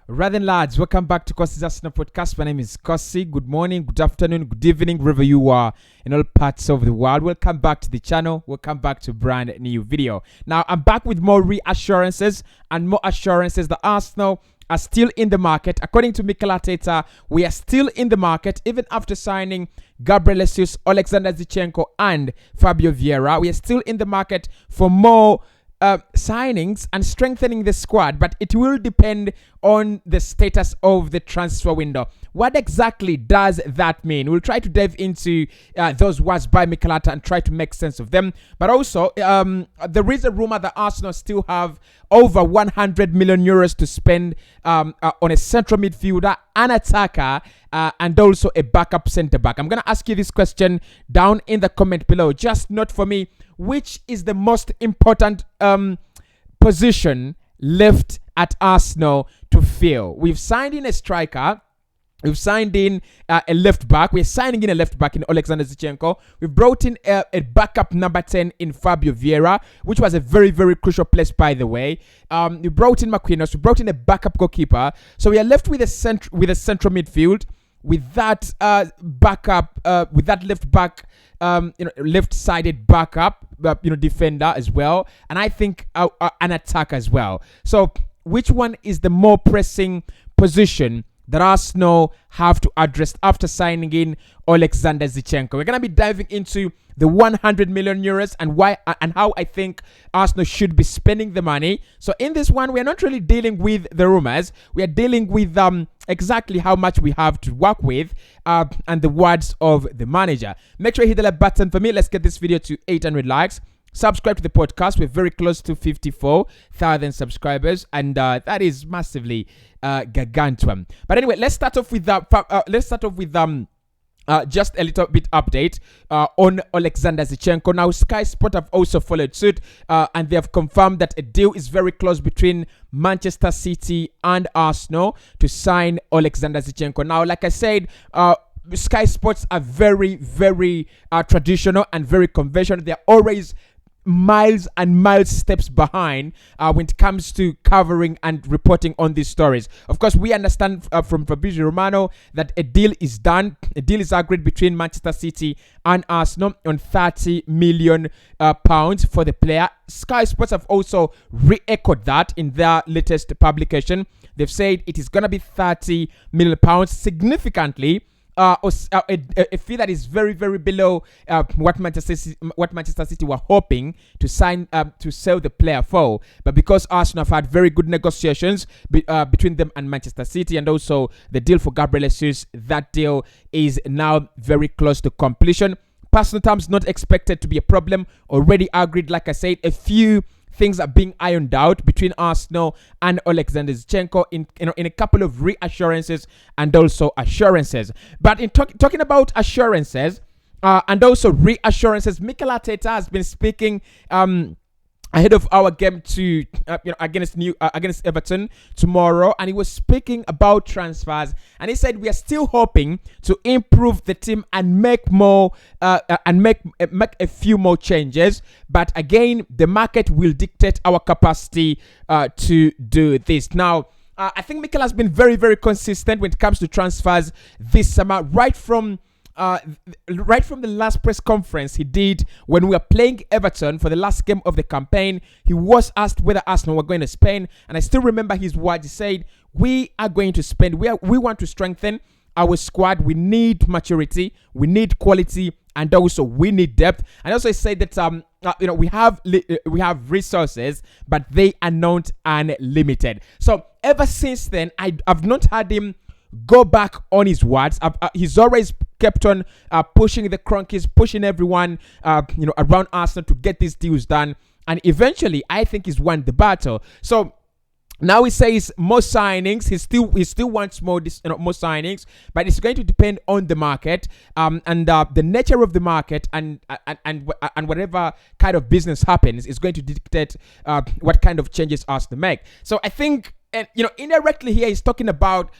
Rather lads, welcome back to Cossy's Arsenal podcast. My name is Cossy. Good morning, good afternoon, good evening, wherever you are in all parts of the world. Welcome back to the channel. Welcome back to a brand new video. Now, I'm back with more reassurances and more assurances that Arsenal are still in the market. According to Mikel Arteta, we are still in the market even after signing Gabriel Jesus, Alexander Zinchenko and Fabio Vieira. We are still in the market for more signings and strengthening the squad, but it will depend on the status of the transfer window. What exactly does that mean? We'll try to dive into those words by Mikel Arteta and try to make sense of them. But also, there is a rumor that Arsenal still have over 100 million euros to spend on a central midfielder, an attacker, and also a backup centre back. I'm going to ask you this question down in the comment below. Just note for me, which is the most important position left at Arsenal to fill? We've signed in a striker. We've signed in a left back. We're signing in a left back in Alexander Zinchenko. We've brought in a backup number 10 in Fabio Vieira, which was a very, very crucial place, by the way. We brought in Marquinhos. We brought in a backup goalkeeper. So we are left with a central midfield. With that backup, with that left back, left-sided backup, defender as well, and I think an attacker as well. So, which one is the more pressing position that Arsenal have to address after signing in Alexander Zinchenko? We're gonna be diving into the 100 million euros and why and how I think Arsenal should be spending the money. So in this one, we are not really dealing with the rumors. We are dealing with exactly how much we have to work with and the words of the manager. Make sure you hit the like button for me. Let's get this video to 800 likes. Subscribe to the podcast. We're very close to 54,000 subscribers, and that is massively gargantuan. But anyway, let's start off with just a little bit update on Alexander Zinchenko. Now, Sky Sport have also followed suit, and they have confirmed that a deal is very close between Manchester City and Arsenal to sign Alexander Zinchenko. Now, like I said, Sky Sports are very, very traditional and very conventional. They're always miles and miles steps behind when it comes to covering and reporting on these stories. Of course, we understand from Fabrizio Romano that a deal is done. A deal is agreed between Manchester City and Arsenal on 30 million pounds for the player. Sky Sports have also re-echoed that in their latest publication. They've said it is going to be 30 million pounds, significantly a fee that is very, very below what Manchester City were hoping to sign to sell the player for. But because Arsenal have had very good negotiations between them and Manchester City, and also the deal for Gabriel Jesus, that deal is now very close to completion. Personal terms not expected to be a problem. Already agreed, like I said, a few things are being ironed out between Arsenal and Alexander Zinchenko in a couple of reassurances and also assurances. But in talking about assurances and also reassurances, Mikel Arteta has been speaking ahead of our game to against Everton tomorrow, and he was speaking about transfers, and he said we are still hoping to improve the team and make more and make a few more changes, but again the market will dictate our capacity to do this. Now, I think Mikel has been very, very consistent when it comes to transfers this summer, right from the last press conference he did when we were playing Everton for the last game of the campaign. He was asked whether Arsenal were going to spend, and I still remember his words. He said, we are going to spend. We want to strengthen our squad. We need maturity, we need quality, and also we need depth. And also he said that we have resources, but they are not unlimited. So ever since then, I've not had him go back on his words. He's always kept on pushing the cronkies, pushing everyone around Arsenal to get these deals done, and eventually I think he's won the battle. So now he says more signings. He still wants more signings, but it's going to depend on the market and the nature of the market and whatever kind of business happens is going to dictate what kind of changes Arsenal make. So I think, and indirectly here he's talking about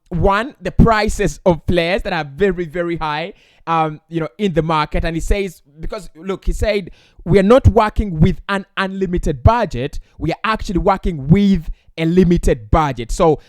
one, the prices of players that are very, very high, in the market. And he says, because look, he said, we are not working with an unlimited budget. We are actually working with a limited budget. So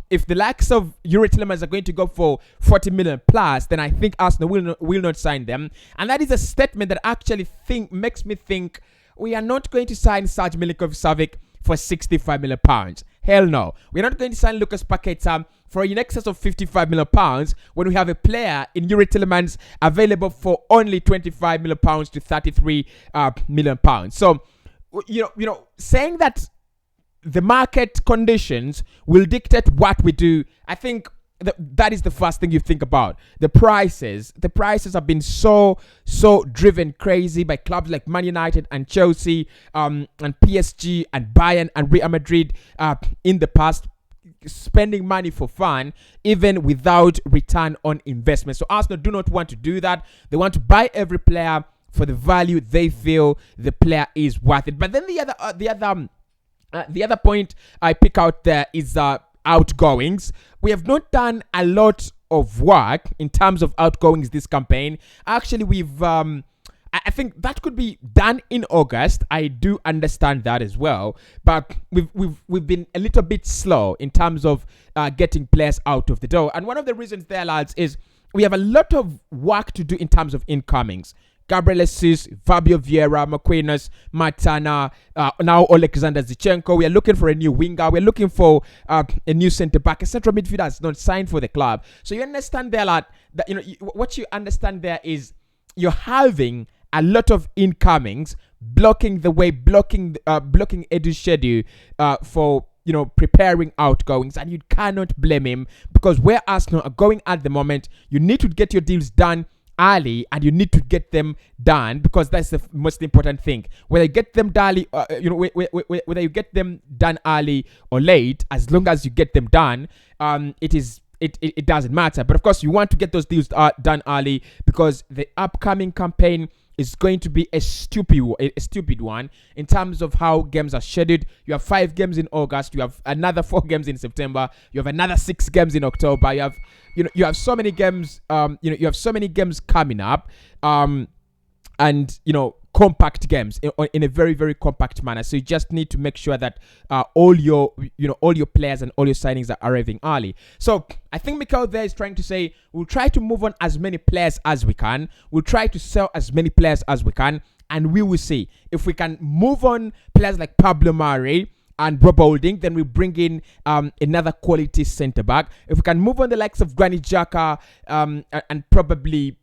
if the likes of Yuri Tillemans are going to go for 40 million plus, then I think Arsenal will not sign them. And that is a statement that actually makes me think we are not going to sign Serge Milinkovic-Savic for 65 million pounds. Hell no. We're not going to sign Lucas Paqueta for in excess of 55 million pounds when we have a player in Yuri Tillemans available for only 25 million pounds to 33 million pounds. So, saying that the market conditions will dictate what we do, I think that is the first thing you think about. The prices have been so driven crazy by clubs like Man United and Chelsea, and PSG and Bayern and Real Madrid in the past, spending money for fun even without return on investment. So Arsenal do not want to do that. They want to buy every player for the value they feel the player is worth it. But then the other point I pick out there is outgoings. We have not done a lot of work in terms of outgoings this campaign. Actually, we've I think that could be done in August. I do understand that as well, but we've been a little bit slow in terms of getting players out of the door. And one of the reasons there, lads, is we have a lot of work to do in terms of incomings. Gabriel Jesus, Fabio Vieira, Marquinhos, Matana, now Alexander Zinchenko. We are looking for a new winger. We're looking for a new centre back. A central midfielder has not signed for the club. So you understand there, lad, that what you understand there is you're having a lot of incomings blocking Edu's schedule for preparing outgoings, and you cannot blame him, because where Arsenal are going at the moment, you need to get your deals done early, and you need to get them done, because that's the most important thing. Whether you get them early, whether you get them done early or late, as long as you get them done, it doesn't matter. But of course, you want to get those deals done early, because the upcoming campaign is going to be a stupid one in terms of how games are scheduled. You have 5 games in August. You have another 4 games in September. You have another 6 games in October. You have so many games. You have so many games coming up. And compact games in a very, very compact manner. So you just need to make sure that all your players and all your signings are arriving early. So I think Mikel there is trying to say, we'll try to move on as many players as we can. We'll try to sell as many players as we can, and we will see if we can move on players like Pablo Mari and Rob Holding. Then we bring in another quality centre back. If we can move on the likes of Granit Xhaka and probably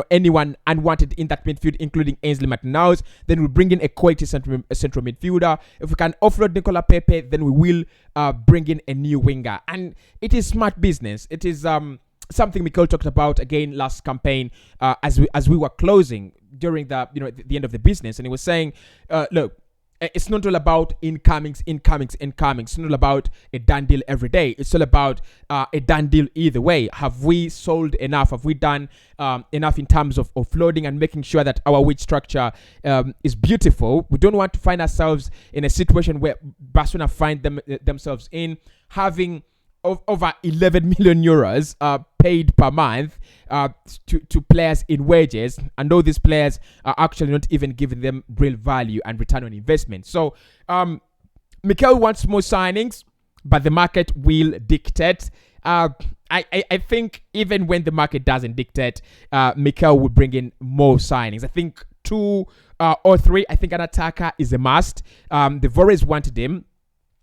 anyone unwanted in that midfield, including Ainsley Maitland-Niles, then we bring in a quality central midfielder. If we can offload Nicola Pepe, then we will bring in a new winger. And it is smart business. It is something Mikel talked about again last campaign as we were closing during the the end of the business, and he was saying, look, it's not all about incomings. It's not all about a done deal every day. It's all about a done deal either way. Have we sold enough? Have we done enough in terms of offloading and making sure that our wage structure is beautiful? We don't want to find ourselves in a situation where Barcelona find themselves in having over 11 million euros paid per month to players in wages, and though these players are actually not even giving them real value and return on investment. So Mikel wants more signings, but the market will dictate. I think even when the market doesn't dictate, Mikel will bring in more signings. I think 2 or 3. I think an attacker is a must. The Vorez wanted him.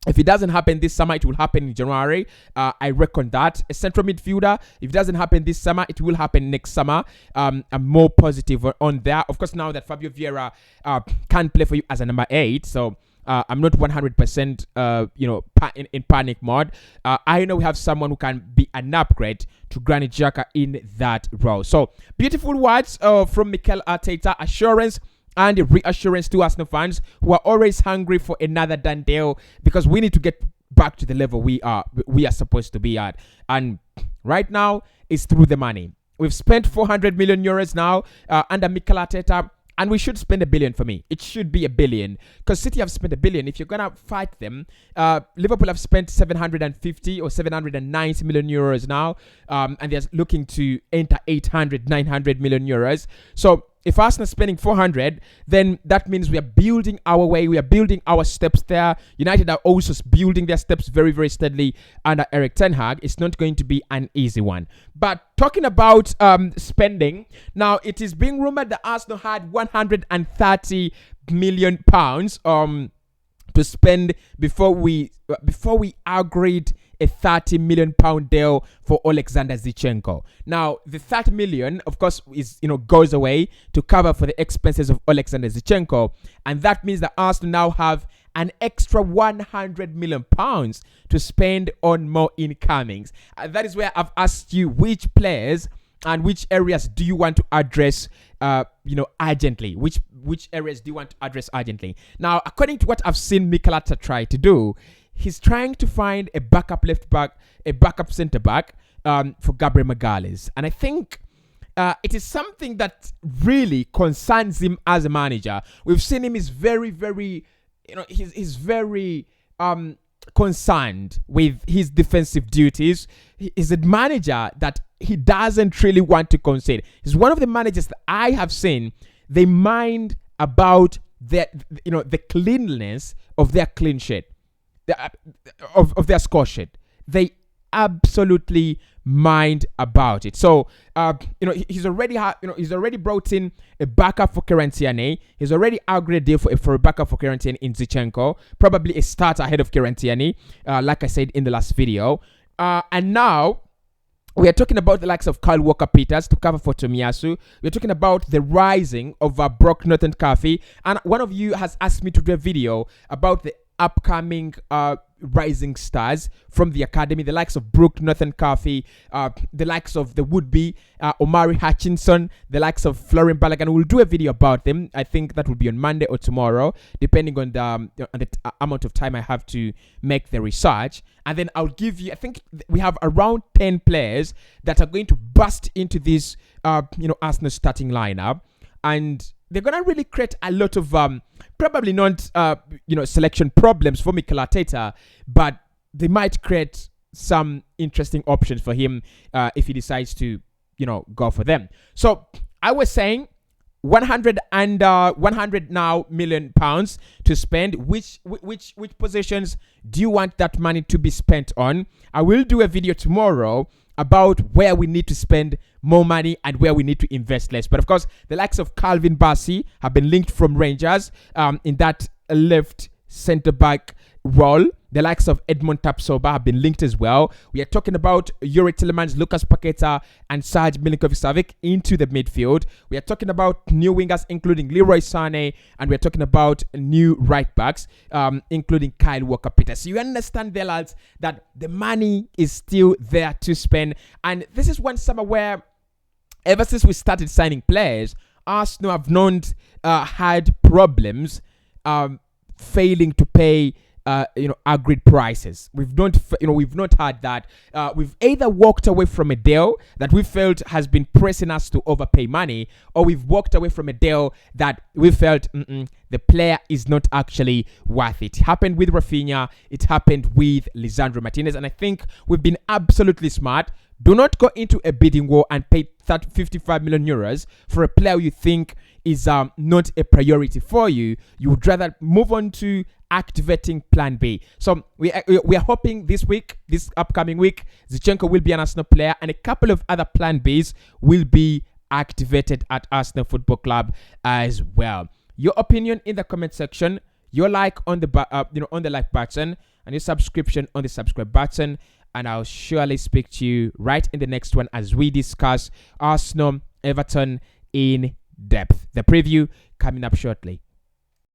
If it doesn't happen this summer, it will happen in January. I reckon that. A central midfielder, if it doesn't happen this summer, it will happen next summer. I'm more positive on that. Of course, now that Fabio Vieira can play for you as a number 8, so I'm not 100% in panic mode. I know we have someone who can be an upgrade to Granit Xhaka in that role. So beautiful words from Mikel Arteta, assurance and reassurance to Arsenal fans who are always hungry for another done deal, because we need to get back to the level we are supposed to be at. And right now, it's through the money. We've spent 400 million euros now under Mikel Arteta. And we should spend 1 billion for me. It should be 1 billion because City have spent 1 billion. If you're gonna fight them, Liverpool have spent 750 or 790 million euros now, and they're looking to enter 800, 900 million euros. So if Arsenal is spending 400, then that means we are building our way. We are building our steps there. United are also building their steps very, very steadily under Erik ten Hag. It's not going to be an easy one. But talking about spending, now it is being rumored that Arsenal had 130 million pounds to spend before we agreed a 30 million pound deal for Alexander Zinchenko. Now, the 30 million, of course, goes away to cover for the expenses of Alexander Zinchenko, and that means that Arsenal now have an extra 100 million pounds to spend on more incomings. That is where I've asked you which players and which areas do you want to address urgently. Which areas do you want to address urgently? Now, according to what I've seen Mikel Arteta try to do, he's trying to find a backup left back, a backup centre back for Gabriel Magalhaes. And I think it is something that really concerns him as a manager. We've seen him is very, very, he's very concerned with his defensive duties. He's a manager that he doesn't really want to concede. He's one of the managers that I have seen, they mind about the cleanliness of their clean sheet. Of their score sheet. They absolutely mind about it. So he's already brought in a backup for Kieran Tierney. He's already agreed a deal for a backup for Kieran Tierney in Zinchenko, probably a starter ahead of Kieran Tierney, like I said in the last video. And now we are talking about the likes of Kyle Walker-Peters to cover for Tomiyasu. We're talking about the rising of Brock Norton-Caffey. And one of you has asked me to do a video about the upcoming rising stars from the academy, the likes of Brook Norton-Caffey, the likes of the would-be Omari Hutchinson, the likes of Florian Balogun. We'll do a video about them. I think that will be on Monday or tomorrow, depending on the amount of time I have to make the research. And then I'll give you, I think we have around 10 players that are going to bust into this, Arsenal starting lineup. And they're going to really create a lot of, probably not, selection problems for Mikel Arteta, but they might create some interesting options for him if he decides to, go for them. So I was saying 100 million pounds to spend. Which positions do you want that money to be spent on? I will do a video tomorrow about where we need to spend more money and where we need to invest less. But of course, the likes of Calvin Bassey have been linked from Rangers in that left centre-back role. The likes of Edmond Tapsoba have been linked as well. We are talking about Yuri Tillemans, Lucas Paqueta, and Serge Milinkovic-Savic into the midfield. We are talking about new wingers, including Leroy Sané, and we are talking about new right-backs, including Kyle Walker-Peters. So you understand there, lads, that the money is still there to spend. And this is one summer where, ever since we started signing players, Arsenal have not had problems failing to pay agreed prices. We've not had that. We've either walked away from a deal that we felt has been pressing us to overpay money, or we've walked away from a deal that we felt the player is not actually worth it. It happened with Rafinha. It happened with Lisandro Martinez, and I think we've been absolutely smart. Do not go into a bidding war and pay 55 million euros for a player you think is not a priority for you. You would rather move on to activating plan B. So we are hoping this upcoming week, Zinchenko will be an Arsenal player and a couple of other plan Bs will be activated at Arsenal Football Club as well. Your opinion in the comment section, your like on the on the like button, and your subscription on the subscribe button. And I'll surely speak to you right in the next one as we discuss Arsenal Everton in depth. The preview coming up shortly.